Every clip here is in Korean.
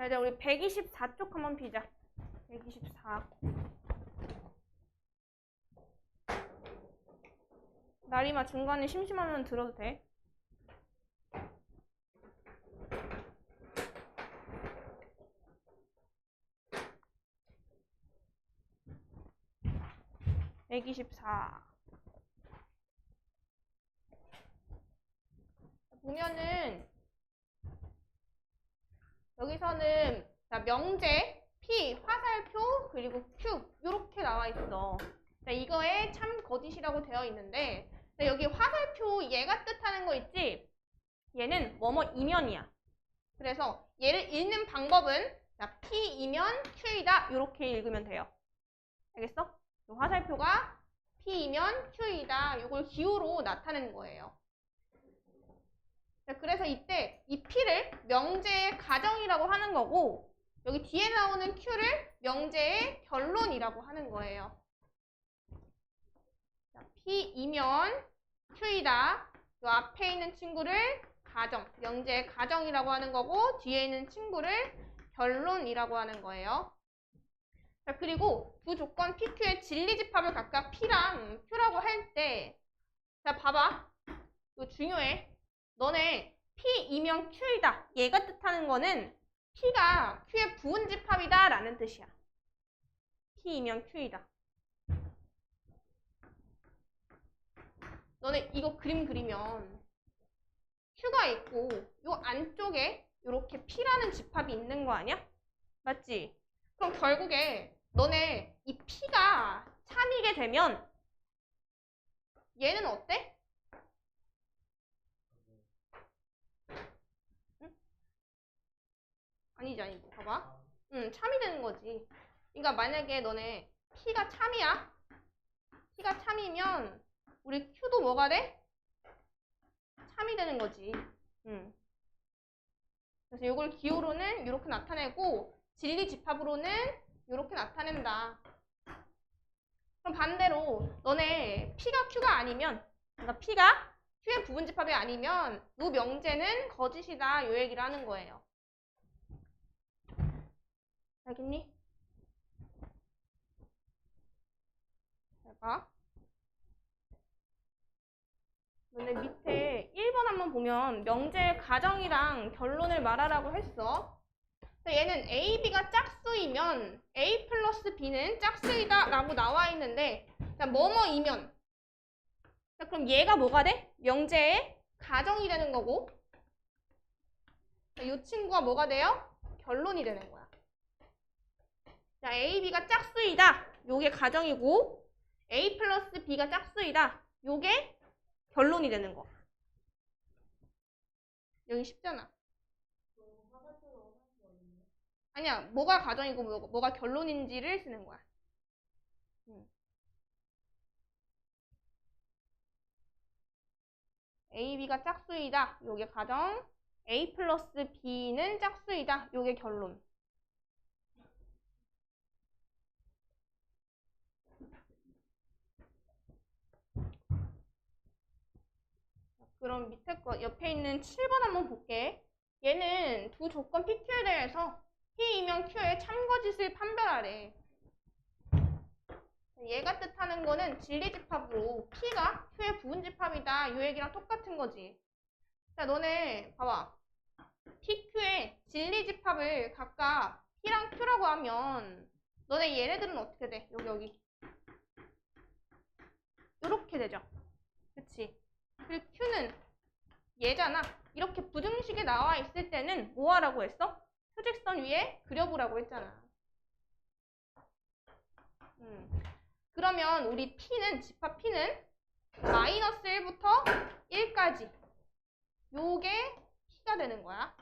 자, 이제 우리 124쪽 한번 피자. 124. 나리마 중간에 심심하면 들어도 돼. (124) 보면은 여기서는 자, 명제, P, 화살표, 그리고 Q 이렇게 나와 있어. 자, 이거에 참 거짓이라고 되어 있는데 자, 여기 화살표 얘가 뜻하는 거 있지? 얘는 뭐뭐 이면이야. 그래서 얘를 읽는 방법은 자, P이면 Q이다 이렇게 읽으면 돼요. 알겠어? 화살표가 P이면 Q이다 이걸 기호로 나타내는 거예요. 자, 그래서 이때 이 P를 명제의 가정이라고 하는 거고 여기 뒤에 나오는 Q를 명제의 결론이라고 하는 거예요. 자, P이면 Q이다. 이 앞에 있는 친구를 가정, 명제의 가정이라고 하는 거고 뒤에 있는 친구를 결론이라고 하는 거예요. 자, 그리고 두 조건 PQ의 진리집합을 각각 P랑 Q라고 할 때 자, 봐봐. 이거 중요해. 너네 P이면 Q이다. 얘가 뜻하는 거는 P가 Q의 부분집합이다 라는 뜻이야. P이면 Q이다. 너네 이거 그림 그리면 Q가 있고 요 안쪽에 이렇게 P라는 집합이 있는 거 아니야? 맞지? 그럼 결국에 너네 이 P가 참이게 되면 얘는 어때? 응? 아니지. 봐봐. 참이 되는 거지. 그러니까 만약에 너네 P가 참이야. P가 참이면 우리 Q도 뭐가 돼? 참이 되는 거지. 그래서 이걸 기호로는 이렇게 나타내고 진리집합으로는 이렇게 나타낸다. 그럼 반대로 너네 P가 Q가 아니면 그러니까 P가 Q의 부분집합이 아니면 이 명제는 거짓이다. 이 얘기를 하는 거예요. 알겠니? 잘 봐. 너네 밑에 1번 한번 보면 명제의 가정이랑 결론을 말하라고 했어. 얘는 A, B가 짝수이면 A 플러스 B는 짝수이다 라고 나와 있는데 자, 뭐뭐이면 자, 그럼 얘가 뭐가 돼? 명제의 가정이 되는 거고 자, 이 친구가 뭐가 돼요? 결론이 되는 거야. 자, A, B가 짝수이다. 요게 가정이고 A 플러스 B가 짝수이다. 요게 결론이 되는 거. 여기 쉽잖아. 아니야, 뭐가 가정이고 뭐가 결론인지를 쓰는 거야. A, B가 짝수이다. 요게 가정. A 플러스 B는 짝수이다. 요게 결론. 그럼 밑에 거 옆에 있는 7번 한번 볼게. 얘는 두 조건 PQ에 대해서 P이면 Q의 참거짓을 판별하래. 얘가 뜻하는 거는 진리집합으로 P가 Q의 부분집합이다. 이 얘기랑 똑같은 거지. 자, 너네 봐봐. PQ의 진리집합을 각각 P랑 Q라고 하면 너네 얘네들은 어떻게 돼? 여기. 이렇게 되죠. 그치? 그리고 Q는 얘잖아. 이렇게 부등식에 나와 있을 때는 뭐 하라고 했어? 표직선 위에 그려보라고 했잖아. 그러면 우리 P는, 집합 P는 마이너스 1부터 1까지 요게 P가 되는 거야.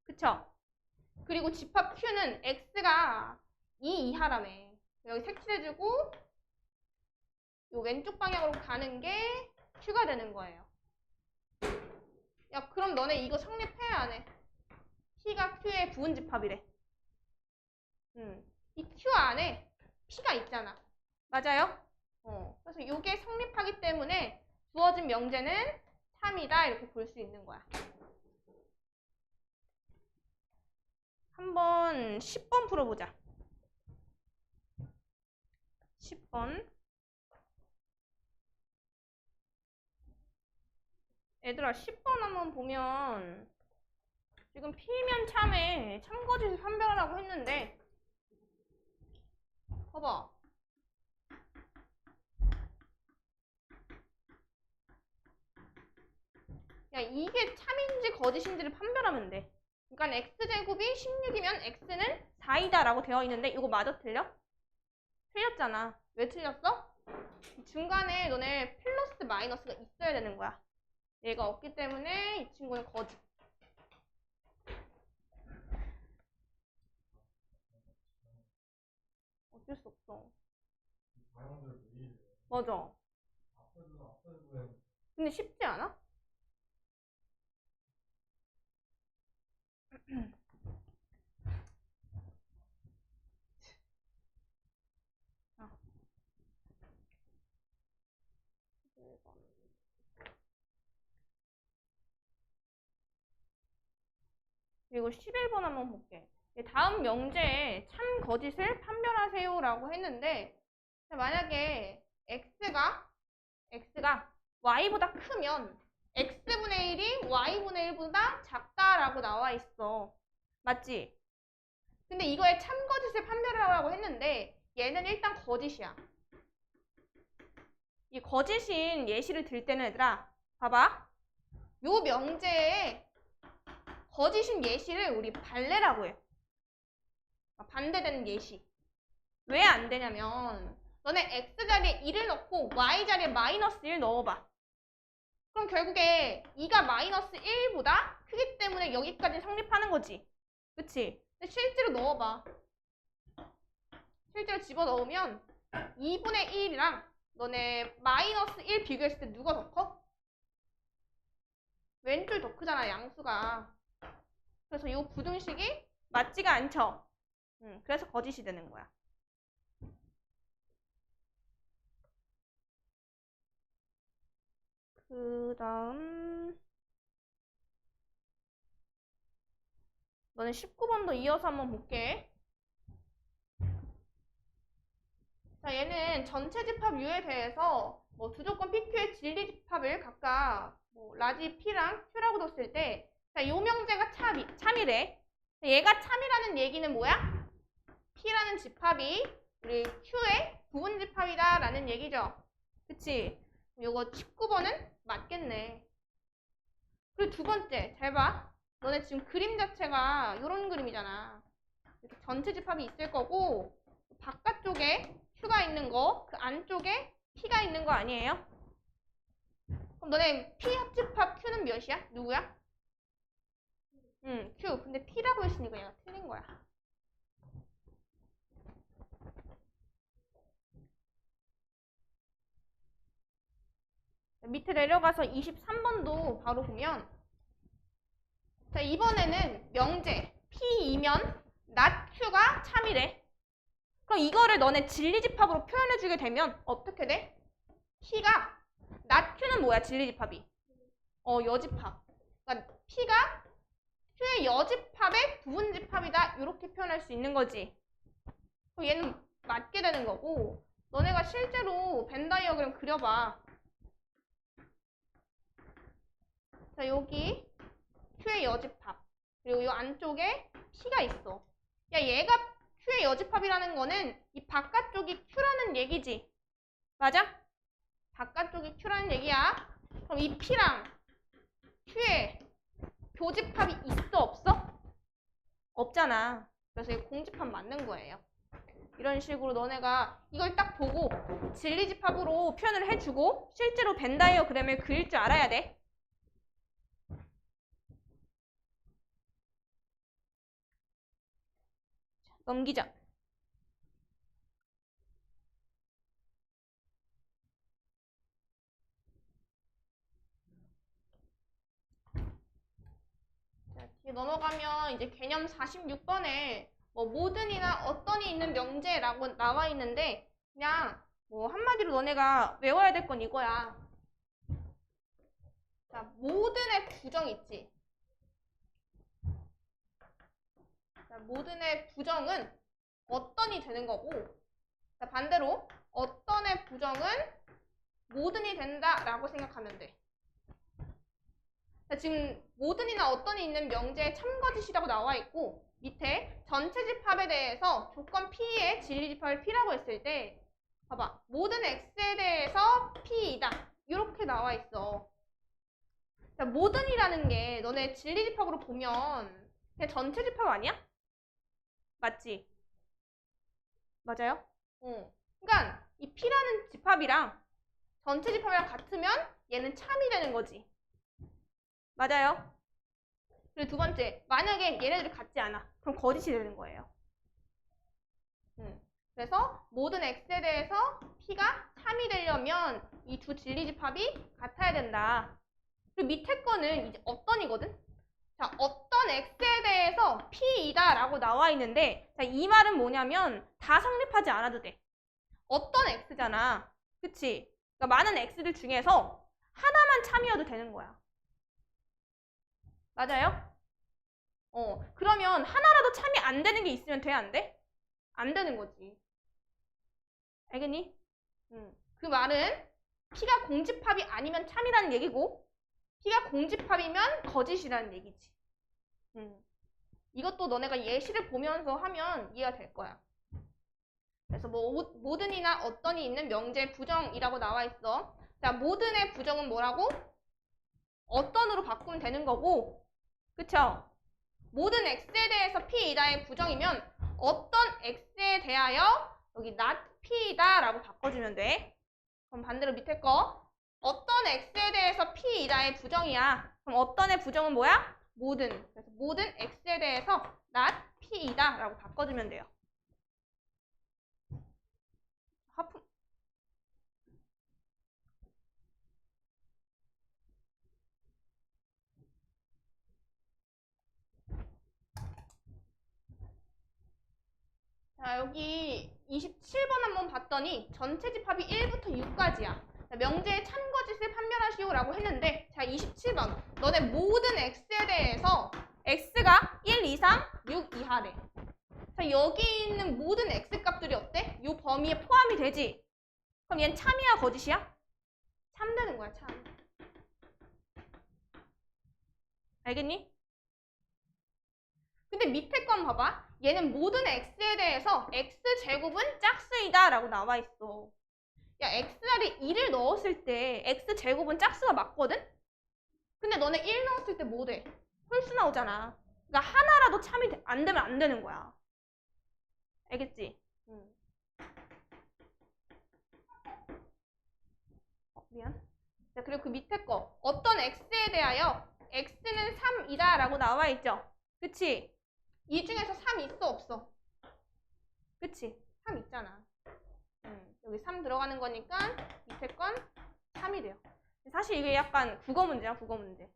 그쵸? 그리고 집합 Q는 X가 2 이하라며. 여기 색칠해주고 요 왼쪽 방향으로 가는 게 Q가 되는 거예요. 야, 그럼 너네 이거 성립해야 안 해? P가 Q의 부분집합이래. 이 Q 안에 P가 있잖아. 맞아요? 그래서 이게 성립하기 때문에 주어진 명제는 참이다 이렇게 볼 수 있는 거야. 한번 10번 풀어보자. 10번. 얘들아 10번 한번 보면 지금 P면 참에 참거짓을 판별하라고 했는데 봐봐. 야 이게 참인지 거짓인지를 판별하면 돼. 그러니까 x제곱이 16이면 x는 4이다 라고 되어 있는데 이거 맞아 틀려? 틀렸잖아. 왜 틀렸어? 중간에 너네 플러스 마이너스가 있어야 되는 거야. 얘가 없기 때문에 이 친구는 거짓. 어쩔 수 없어. 맞아. 근데 쉽지 않아? 그리고 11번 한번 볼게. 다음 명제에 참 거짓을 판별하세요 라고 했는데 만약에 x가 y보다 크면 x분의 1이 y분의 1보다 작다라고 나와 있어. 맞지? 근데 이거에 참 거짓을 판별하라고 했는데 얘는 일단 거짓이야. 이 거짓인 예시를 들 때는 얘들아 봐봐. 요 명제에 거짓인 예시를 우리 반례라고 해. 반대되는 예시. 왜 안 되냐면 너네 x자리에 1을 넣고 y자리에 마이너스 1 넣어봐. 그럼 결국에 2가 마이너스 1보다 크기 때문에 여기까지 성립하는 거지. 그치? 근데 실제로 넣어봐. 실제로 집어넣으면 2분의 1이랑 너네 마이너스 1 비교했을 때 누가 더 커? 왼쪽이 더 크잖아, 양수가. 그래서 이 부등식이 맞지가 않죠. 그래서 거짓이 되는 거야. 그 다음 너는 19번도 이어서 한번 볼게. 자, 얘는 전체 집합 U에 대해서 두 조건 PQ의 진리 집합을 각각 라지 P랑 Q라고 뒀을 때 자, 요 명제가 참이래. 얘가 참이라는 얘기는 뭐야? P라는 집합이 우리 Q의 부분 집합이다 라는 얘기죠. 그치? 요거 19번은 맞겠네. 그리고 두 번째, 잘 봐. 너네 지금 그림 자체가 요런 그림이잖아. 이렇게 전체 집합이 있을 거고 바깥쪽에 Q가 있는 거, 그 안쪽에 P가 있는 거 아니에요? 그럼 너네 P 합집합 Q는 몇이야? 누구야? Q. 근데 P라고 했으니까 얘가 틀린 거야. 밑에 내려가서 23번도 바로 보면 자, 이번에는 명제 P이면 not Q가 참이래. 그럼 이거를 너네 진리집합으로 표현해주게 되면 어떻게 돼? P가 not Q는 뭐야? 진리집합이. 여집합. 그러니까 P가 Q의 여집합의 부분집합이다. 이렇게 표현할 수 있는 거지. 그럼 얘는 맞게 되는 거고 너네가 실제로 벤 다이어그램 그려봐. 자, 여기 Q의 여집합. 그리고 이 안쪽에 P가 있어. 야, 얘가 Q의 여집합이라는 거는 이 바깥쪽이 Q라는 얘기지. 맞아? 바깥쪽이 Q라는 얘기야. 그럼 이 P랑 Q의 교집합이 있어, 없어? 없잖아. 그래서 이 공집합 맞는 거예요. 이런 식으로 너네가 이걸 딱 보고 진리집합으로 표현을 해주고 실제로 벤 다이어그램을 그릴 줄 알아야 돼. 넘기자. 자, 뒤에 넘어가면 이제 개념 46번에 모든이나 어떤이 있는 명제라고 나와 있는데 그냥 한마디로 너네가 외워야 될 건 이거야. 자, 모든의 구정 있지. 자, 모든의 부정은 어떤이 되는 거고, 자, 반대로 어떤의 부정은 모든이 된다라고 생각하면 돼. 자, 지금 모든이나 어떤이 있는 명제에 참거짓이라고 나와 있고, 밑에 전체 집합에 대해서 조건 P의 진리 집합을 P라고 했을 때, 봐봐, 모든 X에 대해서 P이다 이렇게 나와 있어. 자, 모든이라는 게 너네 진리 집합으로 보면 그냥 전체 집합 아니야? 맞지? 맞아요? 그러니까 이 P라는 집합이랑 전체 집합이랑 같으면 얘는 참이 되는 거지. 맞아요? 그리고 두 번째, 만약에 얘네들이 같지 않아. 그럼 거짓이 되는 거예요. 그래서 모든 X에 대해서 P가 참이 되려면 이 두 진리 집합이 같아야 된다. 그리고 밑에 거는 이제 어떤이거든? 자, 어떤 X에 대해서 P이다 라고 나와 있는데, 자, 이 말은 뭐냐면 다 성립하지 않아도 돼. 어떤 X잖아. 그치? 그러니까 많은 X들 중에서 하나만 참이어도 되는 거야. 맞아요? 그러면 하나라도 참이 안 되는 게 있으면 돼, 안 돼? 안 되는 거지. 알겠니? 그 말은 P가 공집합이 아니면 참이라는 얘기고, P가 공집합이면 거짓이라는 얘기지. 이것도 너네가 예시를 보면서 하면 이해가 될 거야. 그래서 뭐 모든이나 어떤이 있는 명제 부정이라고 나와 있어. 자, 모든의 부정은 뭐라고? 어떤으로 바꾸면 되는 거고, 그쵸? 모든 X에 대해서 P이다의 부정이면 어떤 X에 대하여 여기 not P이다 라고 바꿔주면 돼. 그럼 반대로 밑에 거 어떤 X에 대해서 P이다의 부정이야. 그럼 어떤의 부정은 뭐야? 모든. 그래서 모든 X에 대해서 not P이다 라고 바꿔주면 돼요. 하품. 자, 여기 27번 한번 봤더니 전체 집합이 1부터 6까지야. 명제의 참거짓을 판별하시오 라고 했는데, 자, 27번. 너네 모든 X에 대해서 X가 1 이상 6 이하래. 자, 여기 있는 모든 X 값들이 어때? 이 범위에 포함이 되지? 그럼 얘는 참이야, 거짓이야? 참 되는 거야, 참. 알겠니? 근데 밑에 건 봐봐. 얘는 모든 X에 대해서 X제곱은 짝수이다 라고 나와 있어. 야, X자리에 2를 넣었을 때 X제곱은 짝수가 맞거든? 근데 너네 1 넣었을 때 뭐 돼? 홀수 나오잖아. 그러니까 하나라도 참이 안 되면 안 되는 거야. 알겠지? 미안. 자, 그리고 그 밑에 거. 어떤 X에 대하여 X는 3이다 라고 나와 있죠? 그치? 이 중에서 3 있어, 없어? 그치? 3 있잖아. 여기 3 들어가는 거니까 밑에 건 3이 돼요. 사실 이게 약간 국어 문제야, 국어 문제.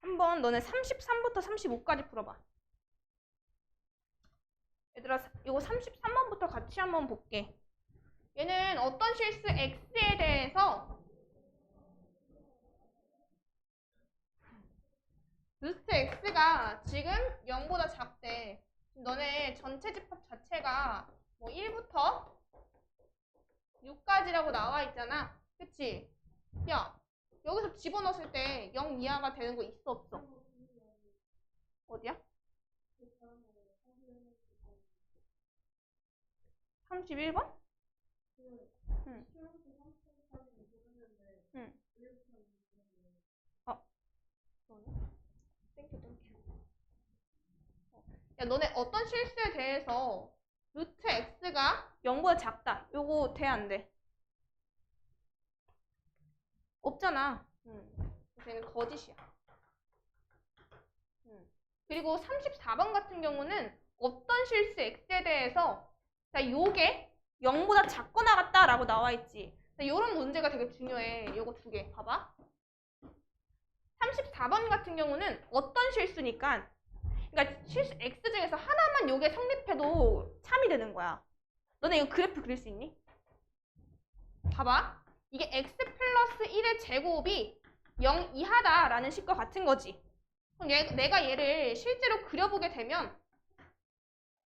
한번 너네 33부터 35까지 풀어봐. 얘들아, 이거 33번부터 같이 한번 볼게. 얘는 어떤 실수 X에 대해서 루트 X가 지금 0보다 작대. 너네 전체 집합 자체가 뭐 1부터 6까지라고 나와 있잖아. 그치? 야, 여기서 집어넣었을 때 0 이하가 되는 거 있어, 없어? 어디야? 31번? 응. 응. 땡큐. 야, 너네 어떤 실수에 대해서 루트 X가 0보다 작다. 요거 돼, 안 돼? 없잖아. 그래서 얘는 거짓이야. 그리고 34번 같은 경우는 어떤 실수 X에 대해서 자, 요게 0보다 작거나 같다라고 나와 있지. 요런 문제가 되게 중요해. 요거 두 개. 봐봐. 34번 같은 경우는 어떤 실수니까 그러니까 실수 X 중에서 하나만 요게 성립해도 참이 되는 거야. 너네 이거 그래프 그릴 수 있니? 봐봐. 이게 x 플러스 1의 제곱이 0 이하다라는 식과 같은 거지. 그럼 내가 얘를 실제로 그려보게 되면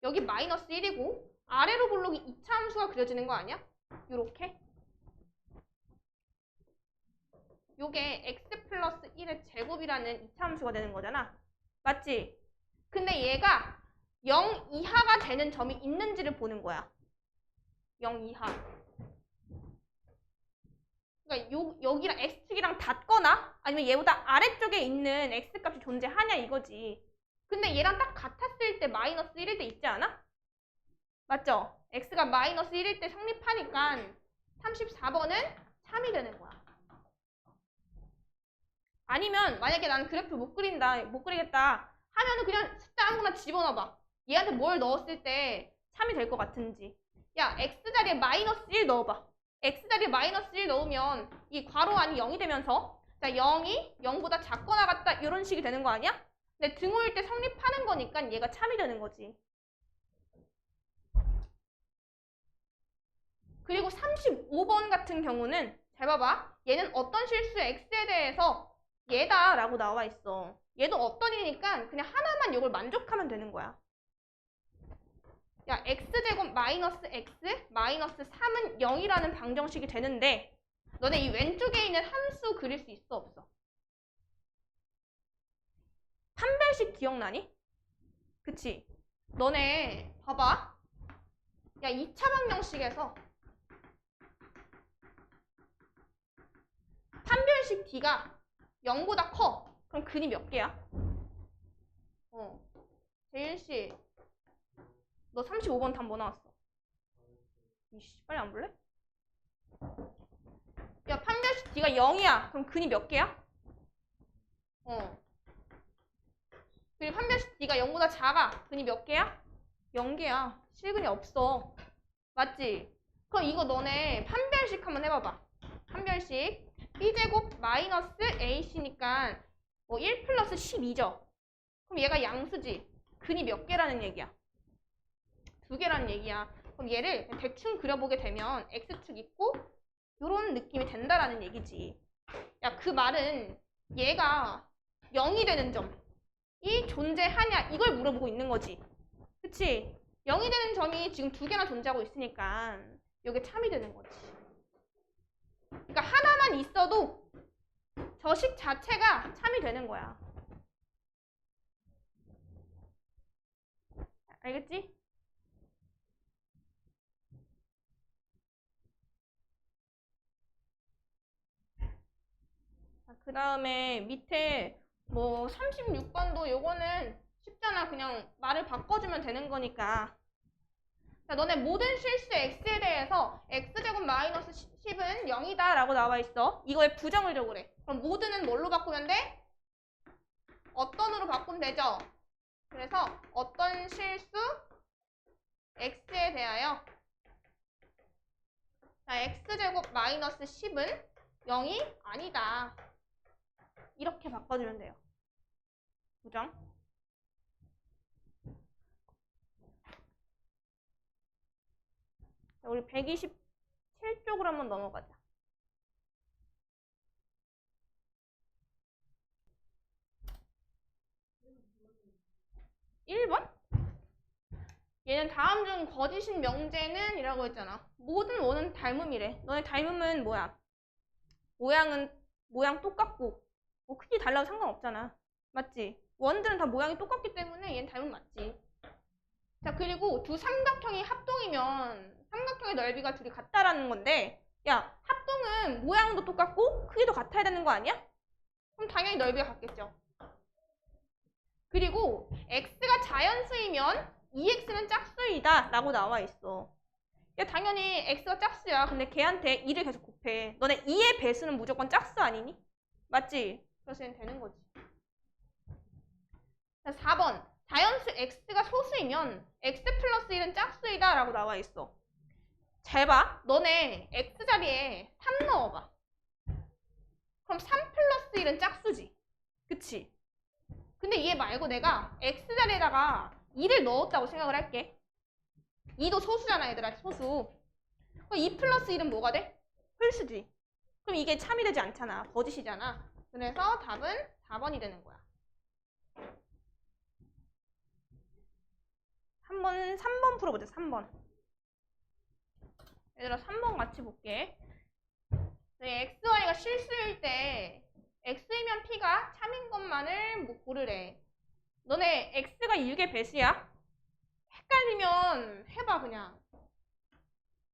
여기 마이너스 1이고 아래로 볼록이 2차 함수가 그려지는 거 아니야? 요렇게. 요게 x 플러스 1의 제곱이라는 2차 함수가 되는 거잖아. 맞지? 근데 얘가 0 이하가 되는 점이 있는지를 보는 거야. 0 이하. 그러니까 여기랑 x축이랑 닿거나 아니면 얘보다 아래쪽에 있는 x값이 존재하냐 이거지. 근데 얘랑 딱 같았을 때 마이너스 1일 때 있지 않아? 맞죠? x가 마이너스 1일 때 성립하니까 34번은 3이 되는 거야. 아니면 만약에 나는 그래프 못 그리겠다 하면은 그냥 숫자 아무거나 집어넣어봐. 얘한테 뭘 넣었을 때 3이 될 것 같은지. 야, x자리에 마이너스 1 넣어봐. x자리에 마이너스 1 넣으면 이 괄호 안이 0이 되면서 자 0이 0보다 작거나 같다 이런 식이 되는 거 아니야? 근데 등호일 때 성립하는 거니까 얘가 참이 되는 거지. 그리고 35번 같은 경우는 잘 봐봐. 얘는 어떤 실수 x에 대해서 얘다 라고 나와 있어. 얘도 어떤 일이니까 그냥 하나만 이걸 만족하면 되는 거야. 야, x제곱 마이너스 x 마이너스 3은 0이라는 방정식이 되는데 너네 이 왼쪽에 있는 함수 그릴 수 있어 없어? 판별식 기억나니? 그치? 너네 봐봐. 야, 2차 방정식에서 판별식 d가 0보다 커. 그럼 근이 몇 개야? 제일씨 너 35번 답 뭐 나왔어? 이씨, 빨리 안 볼래? 야, 판별식 d가 0이야. 그럼 근이 몇 개야? 그리고 판별식 d가 0보다 작아. 근이 몇 개야? 0개야. 실근이 없어. 맞지? 그럼 이거 너네 판별식 한번 해봐봐. 판별식 b제곱 마이너스 ac니까 1 플러스 12죠. 그럼 얘가 양수지. 근이 몇 개라는 얘기야? 2개라는 얘기야. 그럼 얘를 대충 그려보게 되면 x축 있고 이런 느낌이 된다라는 얘기지. 야, 그 말은 얘가 0이 되는 점이 존재하냐 이걸 물어보고 있는 거지. 그치? 0이 되는 점이 지금 2개나 존재하고 있으니까 이게 참이 되는 거지. 그러니까 하나만 있어도 저 식 자체가 참이 되는 거야. 알겠지? 그 다음에 밑에 뭐 36번도 요거는 쉽잖아. 그냥 말을 바꿔주면 되는 거니까. 자, 너네 모든 실수 x에 대해서 x제곱 마이너스 10은 0이다 라고 나와 있어. 이거에 부정을 적으래. 그럼 모든은 뭘로 바꾸면 돼? 어떤으로 바꾸면 되죠? 그래서 어떤 실수 x에 대하여 자, x제곱 마이너스 10은 0이 아니다. 이렇게 바꿔주면 돼요. 부정. 자, 우리 127쪽으로 한번 넘어가자. 1번? 얘는 다음 중 거짓인 명제는 이라고 했잖아. 모든 원은 닮음이래. 너네 닮음은 뭐야? 모양 똑같고 뭐 크기 달라도 상관없잖아. 맞지? 원들은 다 모양이 똑같기 때문에 얘는 닮음 맞지. 자, 그리고 두 삼각형이 합동이면 삼각형의 넓이가 둘이 같다라는 건데 야, 합동은 모양도 똑같고 크기도 같아야 되는 거 아니야? 그럼 당연히 넓이가 같겠죠. 그리고 x가 자연수이면 2x는 짝수이다 라고 나와 있어. 야, 당연히 x가 짝수야. 근데 걔한테 2를 계속 곱해. 너네 2의 배수는 무조건 짝수 아니니? 맞지? 그래서 얘는 되는 거지. 자, 4번. 자연수 x가 소수이면 x 플러스 1은 짝수이다 라고 나와 있어. 잘 봐. 너네 x자리에 3 넣어봐. 그럼 3 플러스 1은 짝수지. 그치? 근데 얘 말고 내가 x자리에다가 2를 넣었다고 생각을 할게. 2도 소수잖아, 얘들아. 소수. 그럼 2 플러스 1은 뭐가 돼? 홀수지. 그럼 이게 참이 되지 않잖아. 거짓이잖아. 그래서 답은 4번이 되는 거야. 3번 풀어보자. 3번. 얘들아 3번 같이 볼게. x, y가 실수일 때 x이면 p가 참인 것만을 뭐 고르래. 너네 x가 6의 배수야? 헷갈리면 해봐 그냥.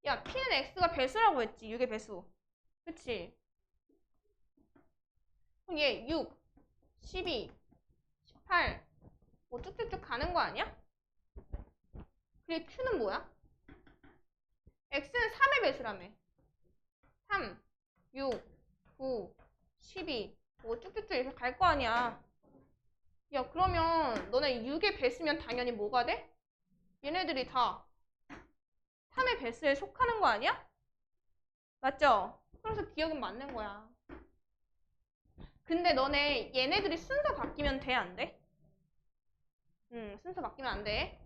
야 p는 x가 배수라고 했지. 6의 배수. 그치? 그럼 얘 6, 12, 18 뭐 쭉쭉쭉 가는 거 아니야? 그리고 q는 뭐야? x는 3의 배수라며. 3, 6, 9, 12 뭐 쭉쭉쭉 이렇게 갈 거 아니야. 야 그러면 너네 6의 배수면 당연히 뭐가 돼? 얘네들이 다 3의 배수에 속하는 거 아니야? 맞죠? 그래서 기억은 맞는 거야. 근데 너네 얘네들이 순서 바뀌면 돼? 안 돼? 순서 바뀌면 안 돼.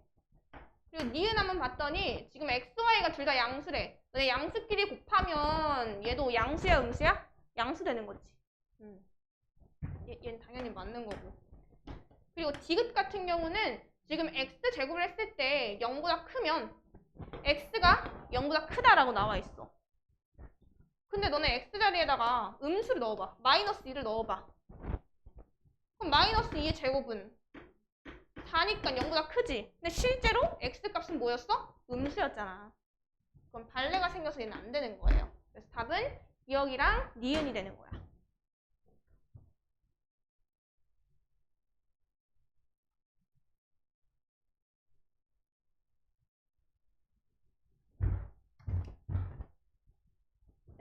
그리고 니은 한번 봤더니 지금 x, y가 둘 다 양수래. 너네 양수끼리 곱하면 얘도 양수야 음수야? 양수 되는 거지. 얘는 당연히 맞는 거고. 그리고 디귿 같은 경우는 지금 x제곱을 했을 때 0보다 크면 x가 0보다 크다라고 나와 있어. 근데 너네 x 자리에다가 음수를 넣어봐. 마이너스 2를 넣어봐. 그럼 마이너스 2의 제곱은 4니까 0보다 크지. 근데 실제로 x 값은 뭐였어? 음수였잖아. 그럼 발레가 생겨서 얘는 안 되는 거예요. 그래서 답은 기억이랑 니은이 되는 거야.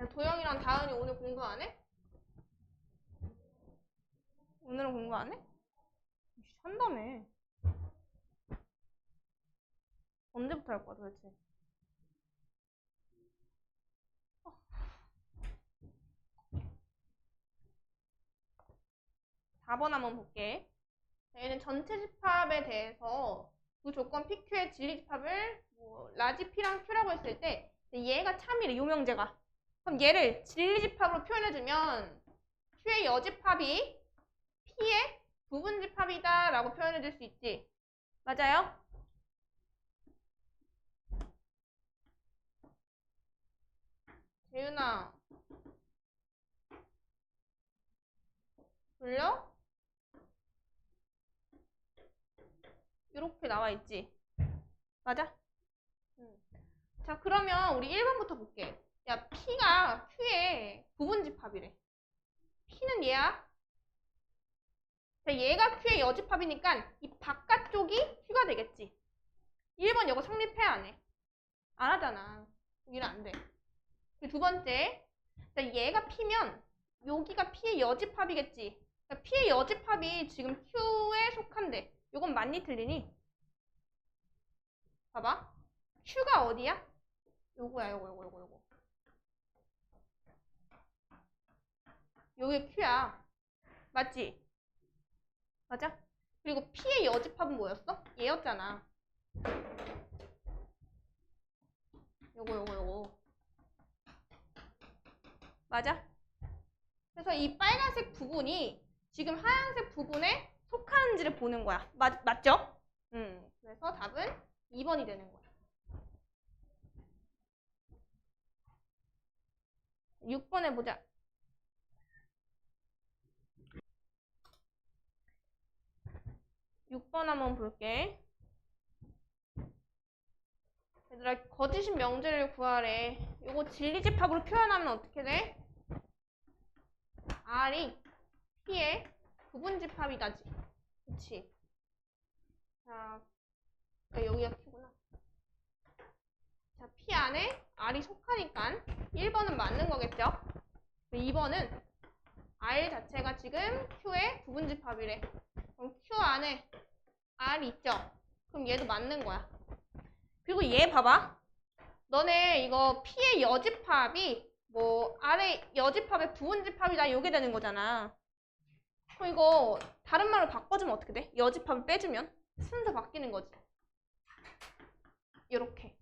야, 도영이랑 다은이 오늘 공부 안 해? 오늘은 공부 안 해? 한다며. 언제부터 할 거야 도대체? 4번 한번 볼게. 얘는 전체 집합에 대해서 두 조건 PQ의 진리 집합을 뭐 라지 P랑 Q라고 했을 때 얘가 참이래, 요명제가. 그럼 얘를 진리 집합으로 표현해주면 Q의 여집합이 P의 부분 집합이다 라고 표현해줄 수 있지. 맞아요? 재윤아 돌려? 이렇게 나와 있지. 맞아? 자 그러면 우리 1번부터 볼게. 야 P가 Q의 부분 집합이래. P는 얘야. 자, 얘가 Q의 여집합이니까 이 바깥쪽이 Q가 되겠지. 1번 이거 성립해 안 해? 안 하잖아. 여기는 안 돼. 그리고 두 번째, 자, 얘가 P면 여기가 P의 여집합이겠지. 자, P의 여집합이 지금 Q에 속한데 이건 맞니 틀리니? 봐봐. Q가 어디야? 요거야, 요거. 요게 Q야. 맞지? 맞아? 그리고 P의 여집합은 뭐였어? 얘였잖아. 요거. 맞아? 그래서 이 빨간색 부분이 지금 하얀색 부분에 속하는지를 보는 거야. 맞죠? 그래서 답은 2번이 되는 거야. 6번 해보자. (6번) 한번 볼게. 얘들아 거짓인 명제를 구하래. 요거 진리집합으로 표현하면 어떻게 돼? R이 P의 부분집합이다지. 그치? 자, 여기가 P구나. 자, P 안에 R이 속하니까 1번은 맞는 거겠죠? 2번은 R 자체가 지금 Q의 부분집합이래. 그럼 Q 안에 R 있죠? 그럼 얘도 맞는 거야. 그리고 얘 봐봐. 너네 이거 P의 여집합이 뭐 R의 여집합의 부분집합이다 요게 되는 거잖아. 그럼 이거 다른 말로 바꿔주면 어떻게 돼? 여집합을 빼주면 순서 바뀌는 거지. 요렇게.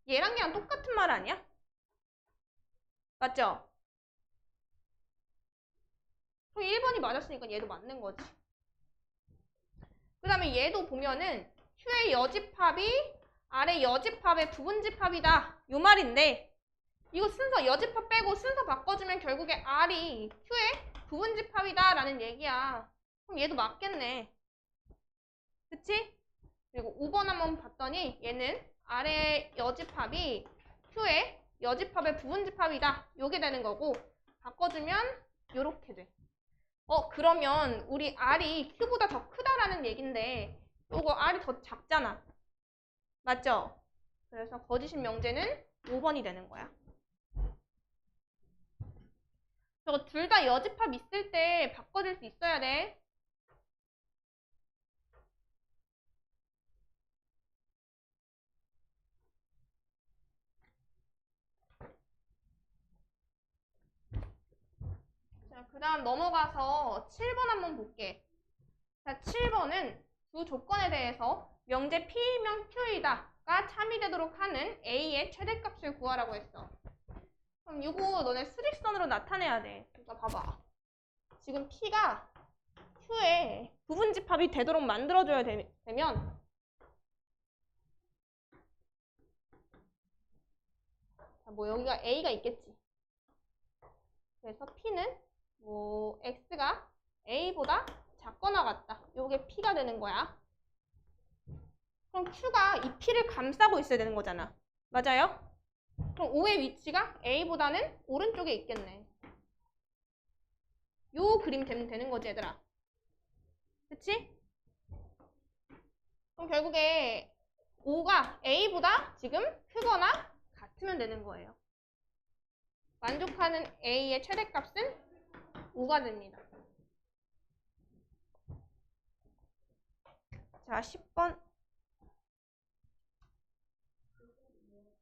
얘랑 걔랑 똑같은 말 아니야? 맞죠? 그럼 1번이 맞았으니까 얘도 맞는 거지. 그 다음에 얘도 보면은 Q의 여집합이 아래 여집합의 부분집합이다. 요 말인데 이거 순서 여집합 빼고 순서 바꿔주면 결국에 R이 Q의 부분집합이다 라는 얘기야. 그럼 얘도 맞겠네. 그치? 그리고 5번 한번 봤더니 얘는 아래 여집합이 Q의 여집합의 부분집합이다. 요게 되는 거고 바꿔주면 요렇게 돼. 그러면 우리 R이 Q보다 더 크다라는 얘긴데 요거 R이 더 작잖아. 맞죠? 그래서 거짓인 명제는 5번이 되는 거야. 저거 둘 다 여집합 있을 때 바꿔줄 수 있어야 돼. 자, 그 다음 넘어가서 7번 한번 볼게. 자, 7번은 두 조건에 대해서 명제 P이면 Q이다가 참이되도록 하는 A의 최대값을 구하라고 했어. 그럼 이거 너네 수직선으로 나타내야 돼. 그러니까 봐봐. 지금 P가 Q의 부분집합이 되도록 만들어줘야 되면 자, 뭐 여기가 A가 있겠지. 그래서 P는 뭐 X가 A보다 작거나 같다. 요게 P가 되는 거야. 그럼 Q가 이 P를 감싸고 있어야 되는 거잖아. 맞아요? 그럼 O의 위치가 A보다는 오른쪽에 있겠네. 요 그림 되는 거지, 얘들아. 그치? 그럼 결국에 O가 A보다 지금 크거나 같으면 되는 거예요. 만족하는 A의 최대값은 5가 됩니다. 자, 10번.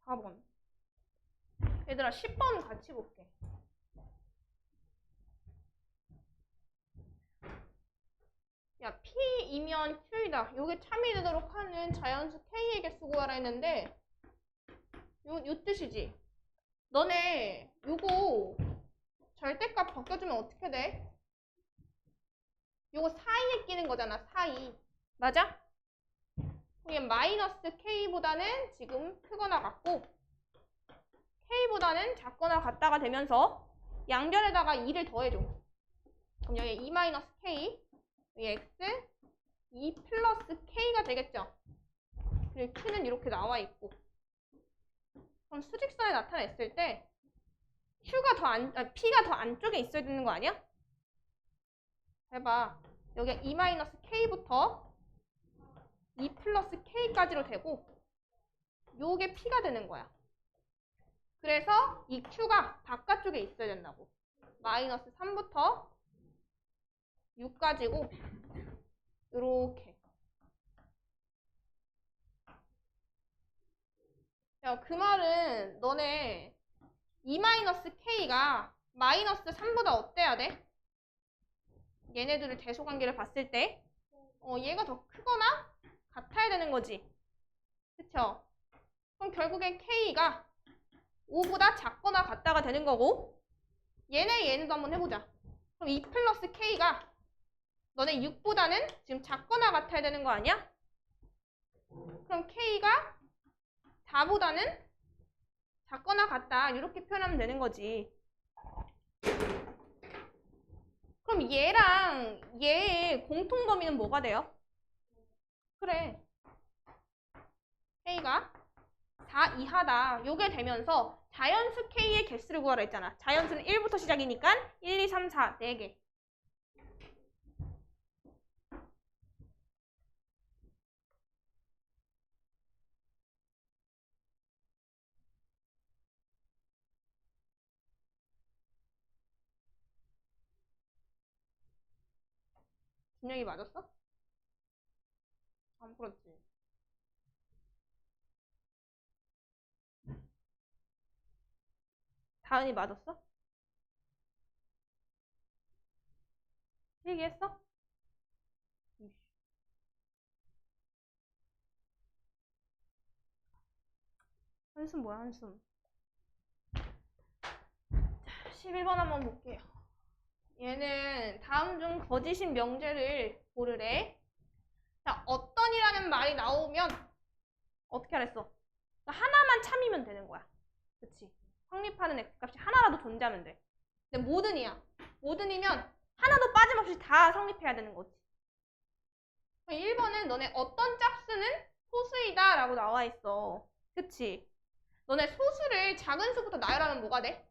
4번. 얘들아, 10번 같이 볼게. 야, P이면 Q이다. 요게 참이 되도록 하는 자연수 K에게 수고하라 했는데 요 뜻이지. 너네 요거 절대값 바꿔주면 어떻게 돼? 요거 사이에 끼는 거잖아, 사이. 맞아? 그럼 마이너스 K보다는 지금 크거나 같고 K보다는 작거나 같다가 되면서 양변에다가 2를 더해줘. 그럼 여기 2 마이너스 K, 여기 X, 2 플러스 K가 되겠죠? 그리고 Q는 이렇게 나와 있고. 그럼 수직선에 나타냈을 때 P가 더 안쪽에 있어야 되는 거 아니야? 해봐. 여기 2 마이너스 K부터 2 플러스 K까지로 되고 요게 P가 되는 거야. 그래서 이 Q가 바깥쪽에 있어야 된다고. 마이너스 3부터 6까지고 요렇게. 야, 그 말은 너네 2 마이너스 K가 마이너스 3보다 어때야 돼? 얘네들을 대소관계를 봤을 때 얘가 더 크거나 같아야 되는 거지. 그쵸? 그럼 결국엔 K가 5보다 작거나 같다가 되는 거고 얘네도 한번 해보자. 그럼 2 플러스 K가 너네 6보다는 지금 작거나 같아야 되는 거 아니야? 그럼 K가 4보다는 작거나 같다. 이렇게 표현하면 되는 거지. 그럼 얘랑 얘의 공통 범위는 뭐가 돼요? 그래. K가 4 이하다. 요게 되면서 자연수 K의 개수를 구하라 했잖아. 자연수는 1부터 시작이니까 1, 2, 3, 4, 4개. 준영이 맞았어? 안 풀었지. 다은이 맞았어? 얘기했어? 한숨 뭐야, 한숨. 11번 한번 볼게요. 얘는 다음 중 거짓인 명제를 고르래. 자, 어떤이라는 말이 나오면 어떻게 하랬어? 하나만 참이면 되는 거야. 그치? 성립하는 x값이 하나라도 존재하면 돼. 근데 모든이야. 모든이면 하나도 빠짐없이 다 성립해야 되는 거지. 1번은 너네 어떤 짝수는 소수이다 라고 나와 있어. 그치? 너네 소수를 작은 수부터 나열하면 뭐가 돼?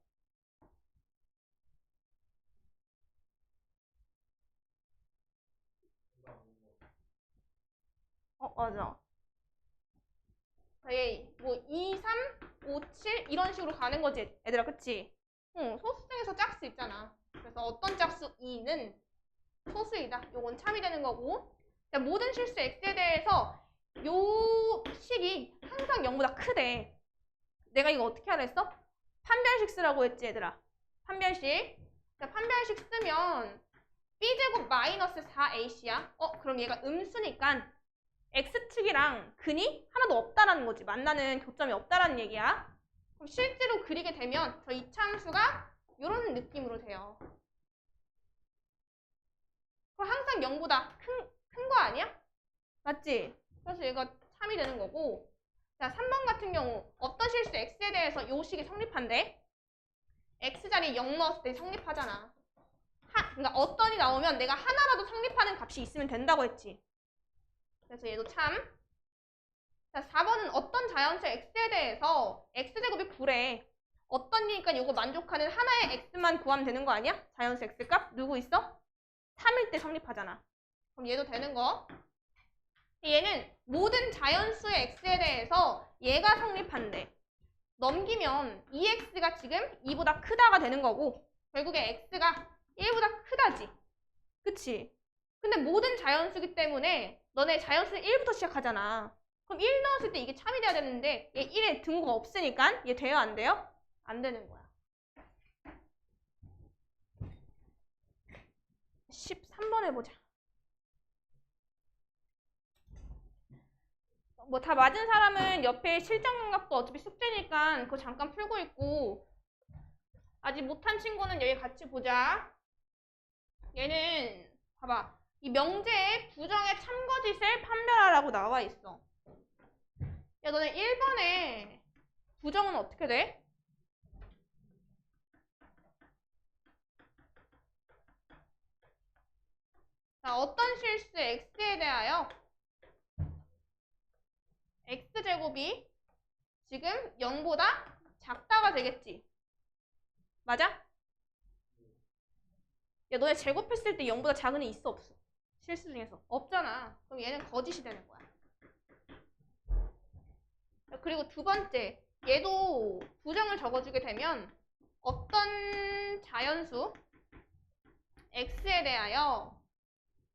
맞아. 얘 뭐 2, 3, 5, 7 이런 식으로 가는 거지 얘들아. 그치? 소수 중에서 짝수 있잖아. 그래서 어떤 짝수 2는 소수이다. 요건 참이 되는 거고. 자, 모든 실수 x에 대해서 요 식이 항상 0보다 크대. 내가 이거 어떻게 하라 했어? 판별식 쓰라고 했지 얘들아. 판별식. 자, 판별식 쓰면 b제곱 마이너스 4ac야. 그럼 얘가 음수니까 x축이랑 근이 하나도 없다라는 거지. 만나는 교점이 없다라는 얘기야. 그럼 실제로 그리게 되면 저 이차함수가 이런 느낌으로 돼요. 그럼 항상 0보다 큰 거 아니야? 맞지? 그래서 얘가 참이 되는 거고. 자, 3번 같은 경우 어떤 실수 x에 대해서 요 식이 성립한대? x자리에 0 넣었을 때 성립하잖아. 그러니까 어떤이 나오면 내가 하나라도 성립하는 값이 있으면 된다고 했지. 그래서 얘도 참. 자, 4번은 어떤 자연수 x에 대해서 x제곱이 9래. 어떤이니까 이거 만족하는 하나의 x만 구하면 되는 거 아니야? 자연수 x값? 누구 있어? 3일 때 성립하잖아. 그럼 얘도 되는 거. 얘는 모든 자연수의 x에 대해서 얘가 성립한대. 넘기면 2x가 지금 2보다 크다가 되는 거고 결국에 x가 1보다 크다지. 그치? 근데 모든 자연수기 때문에 너네 자연수 1부터 시작하잖아. 그럼 1 넣었을 때 이게 참이 돼야 되는데 얘 1에 등호가 없으니까 얘 돼요? 안 돼요? 안 되는 거야. 13번 해보자. 뭐 다 맞은 사람은 옆에 실전감각도 어차피 숙제니까 그거 잠깐 풀고 있고 아직 못한 친구는 여기 같이 보자. 얘는 봐봐. 이 명제에 부정의 참거짓을 판별하라고 나와 있어. 야, 너네 1번에 부정은 어떻게 돼? 자, 어떤 실수 x에 대하여 x제곱이 지금 0보다 작다가 되겠지. 맞아? 야, 너네 제곱했을 때 0보다 작은 애 있어 없어? 실수 중에서 없잖아. 그럼 얘는 거짓이 되는 거야. 그리고 두 번째, 얘도 부정을 적어주게 되면 어떤 자연수 x에 대하여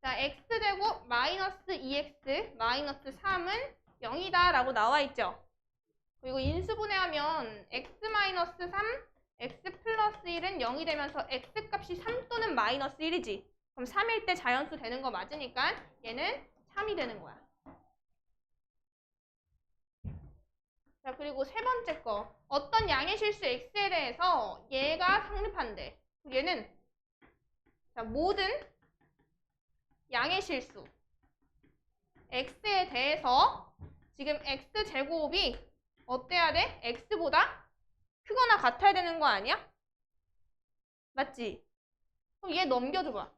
자, x제곱 마이너스 2x 마이너스 3은 0이다 라고 나와 있죠. 그리고 인수분해하면 x 마이너스 3, x 플러스 1은 0이 되면서 x값이 3 또는 마이너스 1이지. 그럼 3일 때 자연수 되는 거 맞으니까 얘는 3이 되는 거야. 자, 그리고 세 번째 거. 어떤 양의 실수 x에 대해서 얘가 성립한대. 얘는 자, 모든 양의 실수 x에 대해서 지금 x제곱이 어때야 돼? x보다 크거나 같아야 되는 거 아니야? 맞지? 그럼 얘 넘겨줘봐.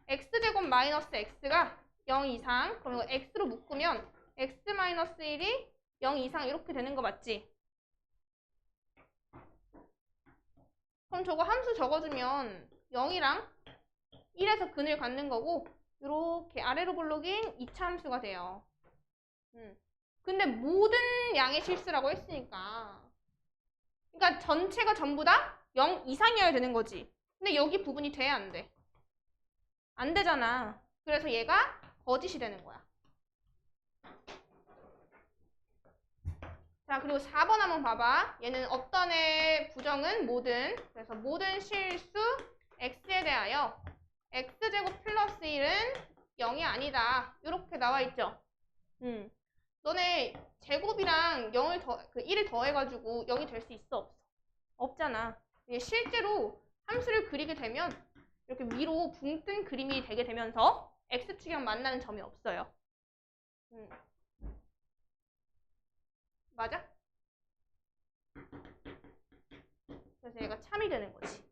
x제곱 마이너스 x가 0 이상. 그럼 이거 x로 묶으면 x 마이너스 1이 0 이상 이렇게 되는 거 맞지? 그럼 저거 함수 적어주면 0이랑 1에서 근을 갖는 거고 이렇게 아래로 볼록인 2차 함수가 돼요. 근데 모든 양의 실수라고 했으니까 그러니까 전체가 전부 다 0 이상이어야 되는 거지. 근데 여기 부분이 돼야 안 돼. 안 되잖아. 그래서 얘가 거짓이 되는 거야. 자, 그리고 4번 한번 봐봐. 얘는 어떤 애 부정은 모든. 그래서 모든 실수 x에 대하여 x제곱 플러스 1은 0이 아니다. 이렇게 나와 있죠. 너네 제곱이랑 0을 1을 더해가지고 0이 될 수 있어? 없어? 없잖아. 이게 실제로 함수를 그리게 되면 이렇게 위로 붕 뜬 그림이 되게 되면서 x축이랑 만나는 점이 없어요. 맞아? 그래서 얘가 참이 되는 거지.